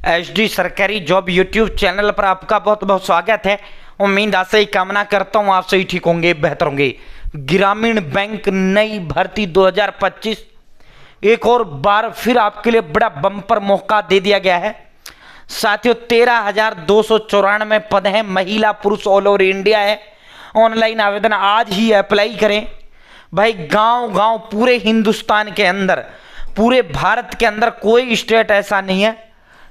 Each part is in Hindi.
एचडी सरकारी जॉब यूट्यूब चैनल पर आपका बहुत बहुत स्वागत है। उम्मीद आपसे ही कामना करता हूँ आप सही ठीक होंगे, बेहतर होंगे। ग्रामीण बैंक नई भर्ती 2025 एक और बार फिर आपके लिए बड़ा बम्पर मौका दे दिया गया है। साथियों 13,294 पद हैं, महिला पुरुष ऑल ओवर इंडिया है। ऑनलाइन आवेदन आज ही अप्लाई करें भाई। गांव गांव पूरे हिंदुस्तान के अंदर, पूरे भारत के अंदर कोई स्टेट ऐसा नहीं है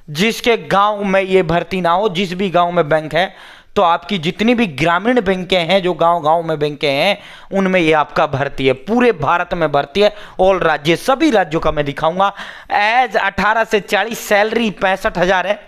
जिसके गांव में ये भर्ती ना हो। जिस भी गांव में बैंक है तो आपकी जितनी भी ग्रामीण बैंकें हैं, जो गांव गांव में बैंकें हैं, उनमें ये आपका भर्ती है। पूरे भारत में भर्ती है, ऑल राज्य, सभी राज्यों का मैं दिखाऊंगा। एज 18 से 40, सैलरी 65,000 है।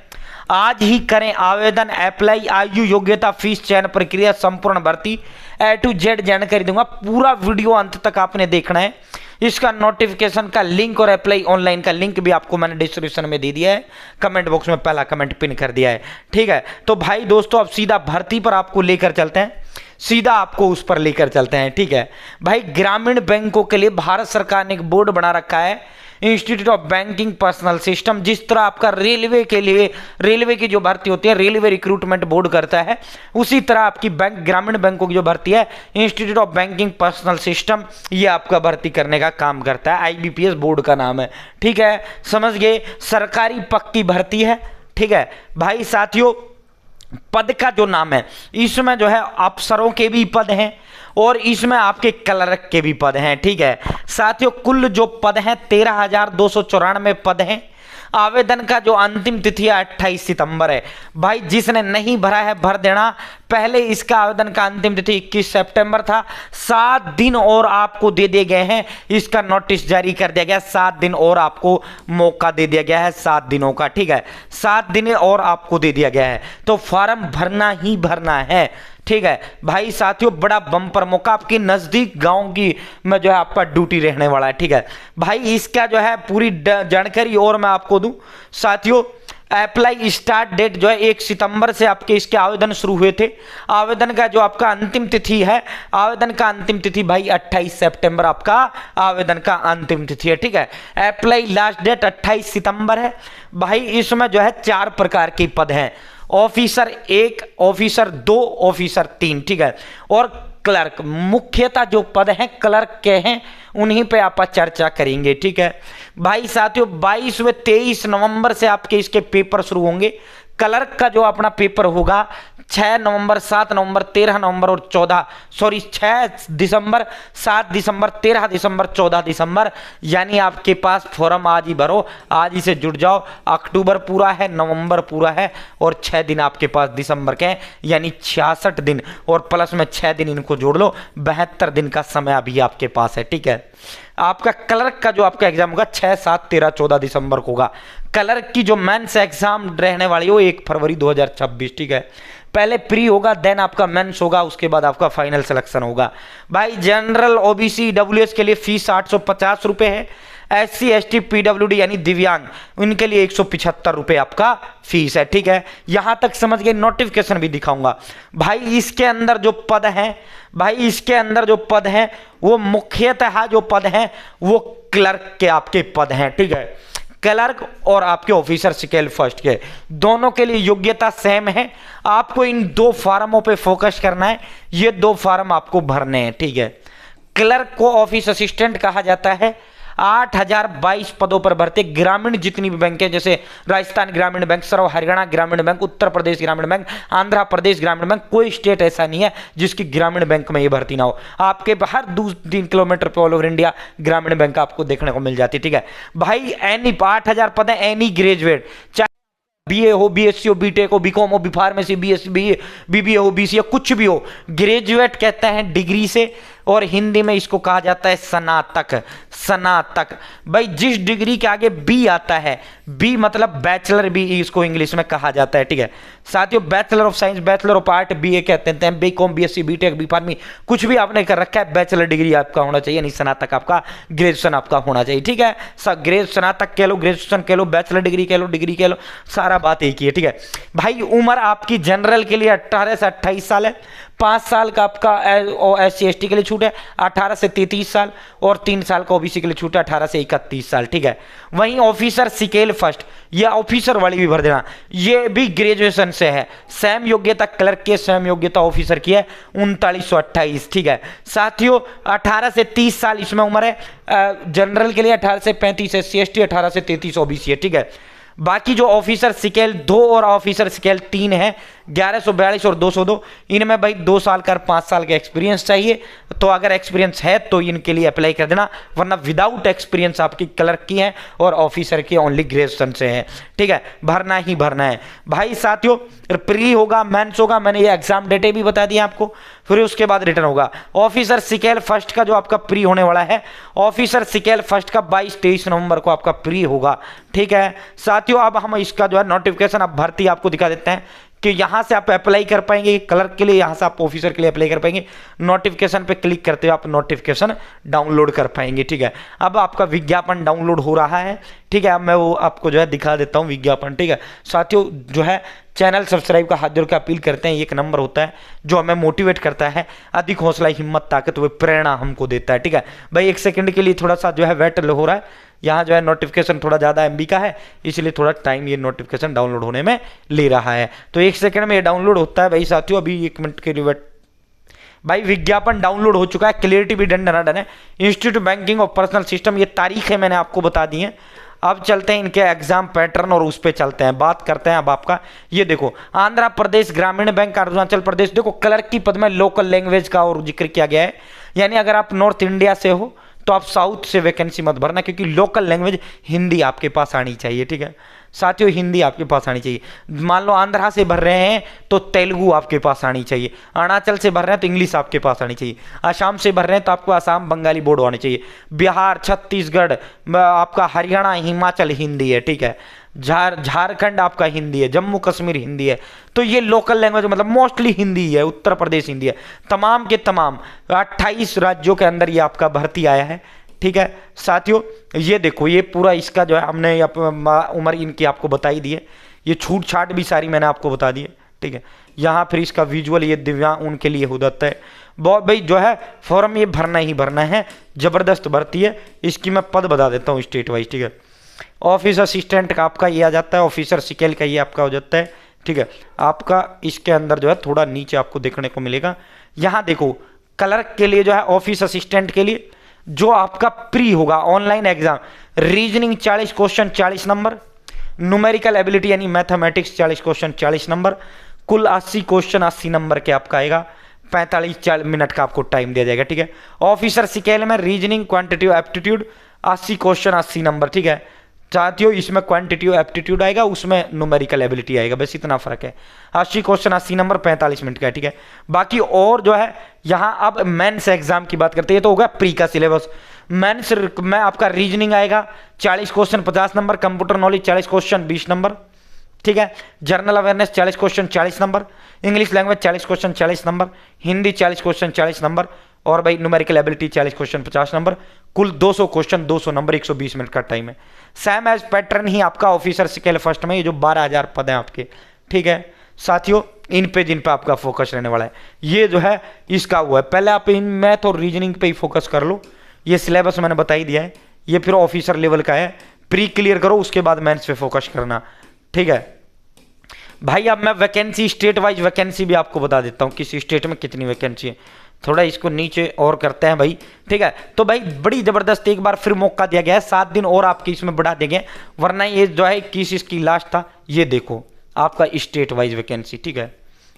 आज ही करें आवेदन, अप्लाई, आयु, योग्यता, फीस, चयन प्रक्रिया, संपूर्ण भर्ती A to Z जानकारी दूंगा। पूरा वीडियो अंत तक आपने देखना है। इसका नोटिफिकेशन का लिंक और अप्लाई ऑनलाइन का लिंक भी आपको मैंने डिस्क्रिप्शन में दे दिया है, कमेंट बॉक्स में पहला कमेंट पिन कर दिया है। ठीक है, तो भाई दोस्तों अब सीधा भर्ती पर आपको लेकर चलते हैं, सीधा आपको उस पर लेकर चलते हैं। ठीक है भाई, ग्रामीण बैंकों के लिए भारत सरकार ने एक बोर्ड बना रखा है, institute of banking personal system. जिस तरह आपका रेलवे के लिए, रेलवे की जो भर्ती होती है रेलवे रिक्रूटमेंट बोर्ड करता है, उसी तरह आपकी बैंक, ग्रामीण बैंकों की जो भर्ती है institute of banking personal system, ये आपका भर्ती करने का काम करता है। IBPS बोर्ड का नाम है। ठीक है, समझ गए, सरकारी पक्की भर्ती है। ठीक है भाई साथियों, पद का जो नाम है इसमें जो है अफसरों के भी पद हैं और इसमें आपके क्लर्क के भी पद हैं। ठीक है साथियों, कुल जो पद हैं 13,294 पद हैं। आवेदन का जो अंतिम तिथि है 28 सितंबर है। भाई जिसने नहीं भरा है भर देना। पहले इसका आवेदन का अंतिम तिथि 21 सितंबर था। 7 दिन और आपको दे दिए गए हैं, इसका नोटिस जारी कर दिया गया। 7 दिन और आपको मौका दे दिया गया है, 7 दिनों का। ठीक है, 7 दिन और आपको दे दिया गया है, तो फॉर्म भरना ही भरना है। ठीक है भाई साथियों, बड़ा बम्पर मौका, आपकी नजदीक गांव की में जो है आपका ड्यूटी रहने वाला है। ठीक है भाई, इसका जो है पूरी जानकारी और मैं आपको दूं साथियों। अप्लाई स्टार्ट डेट जो है 1 सितंबर से आपके इसके आवेदन शुरू हुए थे। आवेदन का जो आपका अंतिम तिथि है, आवेदन का अंतिम तिथि भाई 28 सितंबर आपका आवेदन का अंतिम तिथि है। ठीक है, अप्लाई लास्ट डेट 28 सितंबर है। भाई इसमें जो है 4 प्रकार के पद हैं, ऑफिसर 1, ऑफिसर 2, ऑफिसर 3। ठीक है, और क्लर्क, मुख्यतः जो पद हैं क्लर्क के हैं, उन्हीं पे आप चर्चा करेंगे। ठीक है भाई साथियों, 22 व 23 नवंबर से आपके इसके पेपर शुरू होंगे। क्लर्क का जो अपना पेपर होगा 6 नवंबर, 7 नवंबर, 13 नवंबर और 6 दिसंबर, 7 दिसंबर, 13 दिसंबर, 14 दिसंबर। यानी आपके पास फॉर्म आज ही भरो, आज ही से जुड़ जाओ। अक्टूबर पूरा है, नवंबर पूरा है और 6 दिन आपके पास दिसंबर के हैं, यानी 66 दिन और प्लस में 6 दिन इनको जोड़ लो, 72 दिन का समय अभी आपके पास है। ठीक है, आपका क्लर्क का जो आपका एग्जाम होगा 6, 7, 13, 14 दिसंबर को होगा। क्लर्क की जो मेंस एग्जाम रहने वाली है वो 1 फरवरी 2026। ठीक है, पहले प्री होगा, देन आपका मेंस होगा, उसके बाद आपका फाइनल सिलेक्शन होगा। भाई जनरल, OBC, WS के लिए फीस 850 रुपये है। SC, ST, PWD यानी दिव्यांग, उनके लिए 175 रुपये आपका फीस है। ठीक है, यहां तक समझ गए। नोटिफिकेशन भी दिखाऊंगा भाई। इसके अंदर जो पद हैं, भाई इसके अंदर जो पद हैं वो मुख्यतः जो पद हैं वो क्लर्क के आपके पद हैं। ठीक है, क्लर्क और आपके ऑफिसर स्केल फर्स्ट के दोनों के लिए योग्यता सेम है। आपको इन 2 फॉर्मों पे फोकस करना है, ये 2 फॉर्म आपको भरने हैं। ठीक है, क्लर्क को ऑफिस असिस्टेंट कहा जाता है। 8,022 पदों पर भर्ती। ग्रामीण जितनी भी बैंक है, जैसे राजस्थान ग्रामीण बैंक, सर्व हरियाणा ग्रामीण बैंक, उत्तर प्रदेश ग्रामीण बैंक, आंध्र प्रदेश ग्रामीण बैंक, कोई स्टेट ऐसा नहीं है जिसकी ग्रामीण बैंक में ये भर्ती ना हो। आपके हर 2-3 किलोमीटर पे ऑल ओवर इंडिया ग्रामीण बैंक आपको देखने को मिल जाती है। ठीक है भाई, एनी 8,000 पद है, एनी ग्रेजुएट, चाहे BA हो, BSc हो, BTech हो, BCom हो, B.Pharmacy, BSc, BBA हो, BCA, कुछ भी हो, ग्रेजुएट कहते हैं डिग्री से, और हिंदी में इसको कहा जाता है स्नातक। स्नातक भाई, जिस डिग्री के आगे बी आता है, बी मतलब बैचलर भी इसको इंग्लिश में कहा जाता है। ठीक है साथियों, bachelor of science, bachelor of art, BA कहते हैं, BCom, BSc, BTech, B.Pharmy, कुछ भी आपने कर रखा है, बैचलर डिग्री आपका होना चाहिए, यानी स्नातक आपका, ग्रेजुएशन आपका होना चाहिए। ठीक है, स्नातक कह लो, ग्रेजुएशन कह लो, बैचलर डिग्री कह लो, डिग्री कह लो, सारा बात एक ही है। ठीक है भाई, उम्र आपकी जनरल के लिए 18 से 28 साल है। 5 साल का आपका SC/ST के लिए छूट है 18 से 33 साल, और 3 साल का OBC के लिए छूट है 18 से 31 साल, ठीक है। वहीं ऑफिसर स्केल फर्स्ट, यह ऑफिसर वाली भी भर देना, ये भी ग्रेजुएशन से है। सेम योग्यता क्लर्क की, सेम योग्यता ऑफिसर की है 3928, ठीक है। साथियों 18 से 30 साल इसमें उम्र है। जनरल के लिए 18 से 35 SC/ST, 18 से 33 OBC है, ठीक है। बाकी जो ऑफिसर स्केल 2 और ऑफिसर स्केल 3 है 1142 और 202, इनमें भाई 2 साल का 5 साल का एक्सपीरियंस चाहिए। तो अगर एक्सपीरियंस है तो इनके लिए अप्लाई कर देना, वरना विदाउट एक्सपीरियंस आपकी क्लर्क की है और ऑफिसर की ओनली ग्रेजुएशन से है, ठीक है। भरना ही भरना है भाई। साथियों प्री होगा, मेंस होगा, मैंने ये एग्जाम डेटे भी बता दिया आपको, फिर उसके बाद रिटर्न होगा। ऑफिसर स्केल फर्स्ट का जो आपका प्री होने वाला है, ऑफिसर स्केल फर्स्ट का 22-23 नवंबर को आपका प्री होगा, ठीक है। साथियों अब हम इसका जो है नोटिफिकेशन, अब भर्ती आपको दिखा देते हैं कि यहां से आप अप्लाई कर पाएंगे क्लर्क के लिए, यहां से आप ऑफिसर के लिए अप्लाई कर पाएंगे। नोटिफिकेशन पे क्लिक करते हुए आप नोटिफिकेशन डाउनलोड कर पाएंगे, ठीक है। अब आपका विज्ञापन डाउनलोड हो रहा है, ठीक है। अब मैं वो आपको जो है दिखा देता हूं विज्ञापन, ठीक है। साथियों जो है चैनल सब्सक्राइब का हाथ जोड़ के अपील करते हैं, एक नंबर होता है जो हमें मोटिवेट करता है, अधिक हौसला, हिम्मत, ताकत व प्रेरणा हमको देता है, ठीक है भाई। 1 सेकंड के लिए थोड़ा सा जो है वेट हो रहा है, यहाँ जो है नोटिफिकेशन थोड़ा ज़्यादा MB का है, इसलिए थोड़ा टाइम ये नोटिफिकेशन डाउनलोड होने में ले रहा है। तो 1 सेकंड में ये डाउनलोड होता है भाई। साथियों अभी 1 मिनट के लिए वेट। भाई विज्ञापन डाउनलोड हो चुका है, क्लियरिटी भी डन है। इंस्टीट्यूट बैंकिंग और पर्सनल सिस्टम, ये तारीख है मैंने आपको बता दी है। अब चलते हैं इनके एग्जाम पैटर्न और उस पर चलते हैं, बात करते हैं अब आपका। ये देखो आंध्र प्रदेश ग्रामीण बैंक, अरुणाचल प्रदेश, देखो क्लर्क की पद में लोकल लैंग्वेज का और जिक्र किया गया है, यानी अगर आप नॉर्थ इंडिया से हो तो आप साउथ से वैकेंसी मत भरना, क्योंकि लोकल लैंग्वेज हिंदी आपके पास आनी चाहिए, ठीक है साथियों। हिंदी आपके पास आनी चाहिए। मान लो आंध्रा से भर रहे हैं तो तेलुगु आपके पास आनी चाहिए, अरुणाचल से भर रहे हैं तो इंग्लिश आपके पास आनी चाहिए, असम से भर रहे हैं तो आपको असम बंगाली बोर्ड आनी चाहिए, बिहार, छत्तीसगढ़, आपका हरियाणा, हिमाचल हिंदी है, ठीक है। झारखंड आपका हिंदी है, जम्मू कश्मीर हिंदी है। तो ये लोकल लैंग्वेज मतलब मोस्टली हिंदी है, उत्तर प्रदेश हिंदी है। तमाम के तमाम 28 राज्यों के अंदर ये आपका भर्ती आया है, ठीक है साथियों। ये देखो ये पूरा इसका जो है हमने उम्र इनकी आपको बताई दी है, ये छूट छाट भी सारी मैंने आपको बता दी है, ठीक है। यहाँ फिर इसका विजुअल ये दिव्यांग उनके लिए हो जाता है। बहुत भाई जो है फॉर्म ये भरना ही भरना है, जबरदस्त भर्ती है। इसकी मैं पद बता देता हूँ स्टेट वाइज, ठीक है। ऑफिस असिस्टेंट का आपका ये आ जाता है, ऑफिसर स्केल का ये आपका हो जाता है, ठीक है। आपका इसके अंदर जो है थोड़ा नीचे आपको देखने को मिलेगा, यहाँ देखो क्लर्क के लिए जो है ऑफिस असिस्टेंट के लिए जो आपका प्री होगा online exam, reasoning 40 question 40 number, numerical ability यानी मैथमेटिक्स 40 क्वेश्चन 40 नंबर, कुल 80 क्वेश्चन 80 नंबर के आपका आएगा, 45 मिनट का आपको टाइम दिया जाएगा, ठीक है। ऑफिसर स्केल में reasoning quantitative aptitude 80 question 80 number, ठीक है साथियों। इसमें क्वांटिटिव एप्टीट्यूड आएगा, उसमें न्यूमेरिकल एबिलिटी आएगा, बस इतना फर्क है। 80 क्वेश्चन 80 नंबर 45 मिनट का है, ठीक है। बाकी और जो है यहाँ अब मेंस एग्जाम की बात करते हैं, तो होगा प्री का सिलेबस। मेंस में आपका रीजनिंग आएगा 40 question 50 number, computer knowledge 40 question 20 number, ठीक है। General awareness 40 question 40 number, English language 40 question 40 number, Hindi 40 question 40 number, और भाई न्यूमेरिकल एबिलिटी 40 क्वेश्चन 50 नंबर, कुल 200 क्वेश्चन 200 नंबर, 120 मिनट का टाइम है। सेम एज पैटर्न ही आपका ऑफिसर स्केल फर्स्ट में ये जो 12,000 पद हैं आपके, ठीक है साथियों। इन पे जिन पे आपका फोकस रहने वाला है, ये जो है इसका हुआ है। पहले आप इन मैथ और रीजनिंग पे ही फोकस कर लो, ये सिलेबस मैंने बता ही दिया है। ये फिर ऑफिसर लेवल का है, प्री क्लियर करो, उसके बाद मेंस पे फोकस करना, ठीक है भाई। अब मैं वैकेंसी स्टेट वाइज वैकेंसी भी आपको बता देता हूँ, किस स्टेट में कितनी वैकेंसी है। थोड़ा इसको नीचे और करते हैं भाई, ठीक है। तो भाई बड़ी जबरदस्त एक बार फिर मौका दिया गया है, 7 दिन और आपके इसमें बढ़ा देंगे, वरना ये जो है 21 इसकी लास्ट था। ये देखो आपका स्टेट वाइज वैकेंसी, ठीक है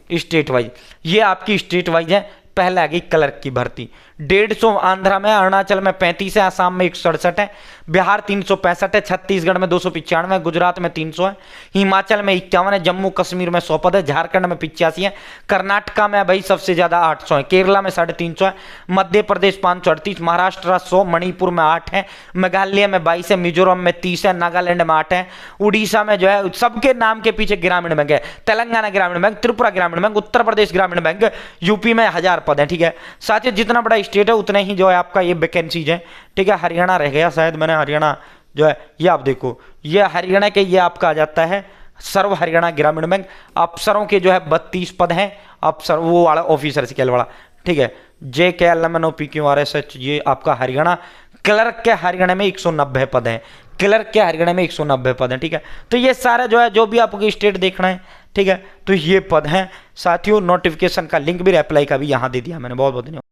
स्टेट वाइज, ये आपकी स्टेट वाइज है। पहले आ गई क्लर्क की भर्ती 150 आंध्रा में, अरुणाचल में 35 है, असम में 167 है, बिहार 365 है, छत्तीसगढ़ में 295 है, गुजरात में 300 है, हिमाचल में 51 है, जम्मू कश्मीर में 100 पद है, झारखंड में 85 है, कर्नाटका में भाई सबसे ज्यादा 800 है, केरला में 350 है, मध्य प्रदेश 538, महाराष्ट्र 100, मणिपुर में 8 है, मेघालय में 22 है, मिजोरम में 30 है, नागालैंड में 8 है, उड़ीसा में जो है सबके नाम के पीछे ग्रामीण बैंक है, तेलंगाना ग्रामीण बैंक, त्रिपुरा ग्रामीण बैंक, उत्तर प्रदेश ग्रामीण बैंक, यूपी में 1000 पद है, ठीक है। साथ ही जितना बड़ा स्टेट है उतना ही जो है आपका ये वैकेंसीज है, ठीक है। हरियाणा रह गया शायद, मैंने हरियाणा जो है ये आप देखो, ये हरियाणा के ये आपका आ जाता है सर्व हरियाणा ग्रामीण बैंक। अफसरों के जो है 32 पद हैं, अफसर वो वाला ऑफिसर स्केल वाला, ठीक है। JKLMNOPQRSH ये आपका हरियाणा। क्लर्क के हरियाणा में 190 पद हैं, क्लर्क के हरियाणा में 190 पद हैं, ठीक है। तो ये सारा जो है, जो भी आपको स्टेट देखना है, ठीक है, तो ये पद हैं साथियों। नोटिफिकेशन का लिंक भी, अप्लाई का भी यहाँ दे दिया मैंने। बहुत बहुत धन्यवाद।